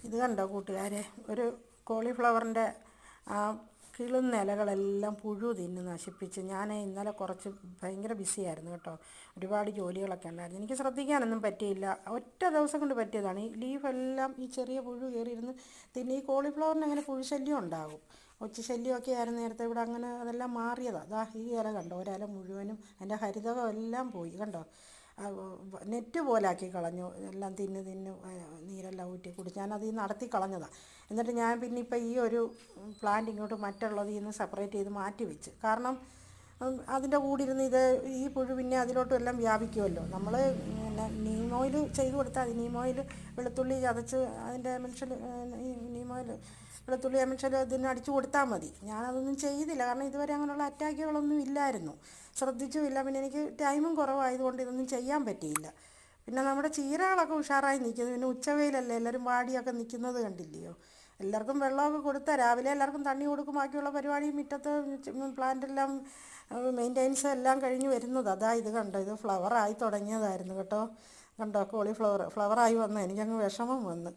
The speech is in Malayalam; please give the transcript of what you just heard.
ഇത് കണ്ടോ കൂട്ടുകാരെ, ഒരു കോളിഫ്ലവറിൻ്റെ ആ കിളുന്ന ഇലകളെല്ലാം പുഴു തിന്ന് നശിപ്പിച്ച്. ഞാൻ ഇന്നലെ കുറച്ച് ഭയങ്കര ബിസിയായിരുന്നു കേട്ടോ. ഒരുപാട് ജോലികളൊക്കെ ഉണ്ടായിരുന്നു, എനിക്ക് ശ്രദ്ധിക്കാനൊന്നും പറ്റിയില്ല. ഒറ്റ ദിവസം കൊണ്ട് പറ്റിയതാണ്. ഈ ലീഫെല്ലാം ഈ ചെറിയ പുഴു കയറിയിരുന്ന് തിന്ന്. ഈ കോളിഫ്ലവറിന് അങ്ങനെ പുഴു ശല്യം ഉണ്ടാകും. ഒച്ച ശല്യമൊക്കെ ആയിരുന്നു നേരത്തെ. ഇവിടെ അങ്ങനെ അതെല്ലാം മാറിയതാണ്. അതാ ഈ ഇല കണ്ടോ, ഒരില മുഴുവനും അതിൻ്റെ ഹരിതകം എല്ലാം പോയി കണ്ടോ. നെറ്റ് പോലാക്കി കളഞ്ഞു. എല്ലാം തിന്ന് തിന്ന് നീരെല്ലാം ഊറ്റി കുടിച്ച് ഞാനത് നടത്തി കളഞ്ഞതാണ്. എന്നിട്ട് ഞാൻ പിന്നെ ഇപ്പം ഈ ഒരു പ്ലാന്റ് ഇങ്ങോട്ട് മറ്റുള്ളതിൽ നിന്ന് സെപ്പറേറ്റ് ചെയ്ത് മാറ്റി വെച്ച്. കാരണം അതിൻ്റെ കൂടെ ഇരുന്ന് ഈ പുഴു പിന്നെ അതിലോട്ടും എല്ലാം വ്യാപിക്കുമല്ലോ. നമ്മൾ പിന്നെ നീം ഓയിൽ ചെയ്ത് കൊടുത്താൽ മതി. നീം ഓയിൽ വെളുത്തുള്ളി ചതച്ച് അതിൻ്റെ എമൽഷൻ, നീം ഓയിൽ വെളുത്തുള്ളി എമൽഷൻ ഇതിന് അടിച്ചു കൊടുത്താൽ മതി. ഞാനതൊന്നും ചെയ്തില്ല, കാരണം ഇതുവരെ അങ്ങനെയുള്ള അറ്റാക്കുകളൊന്നും ഇല്ലായിരുന്നു, ശ്രദ്ധിച്ചുമില്ല. പിന്നെ എനിക്ക് ടൈമും കുറവായതുകൊണ്ട് ഇതൊന്നും ചെയ്യാൻ പറ്റിയില്ല. പിന്നെ നമ്മുടെ ചീരകളൊക്കെ ഉഷാറായി നിൽക്കുന്നു. പിന്നെ ഉച്ചവെയിലല്ലേ, എല്ലാവരും വാടിയൊക്കെ നിൽക്കുന്നത് കണ്ടില്ലയോ. എല്ലാവർക്കും വെള്ളമൊക്കെ കൊടുത്താൽ രാവിലെ എല്ലാവർക്കും തണ്ണി കൊടുക്കും. ബാക്കിയുള്ള പരിപാടി മുറ്റത്ത് പ്ലാന്റെല്ലാം മെയിൻ്റെനൻസ് എല്ലാം കഴിഞ്ഞ് വരുന്നത്. അതാ ഇത് കണ്ടോ, ഇത് ഫ്ലവറായി തുടങ്ങിയതായിരുന്നു കേട്ടോ. കണ്ടോ കോളിഫ്ലവറായി വന്ന് എനിക്കങ്ങ് വിഷമം വന്ന്.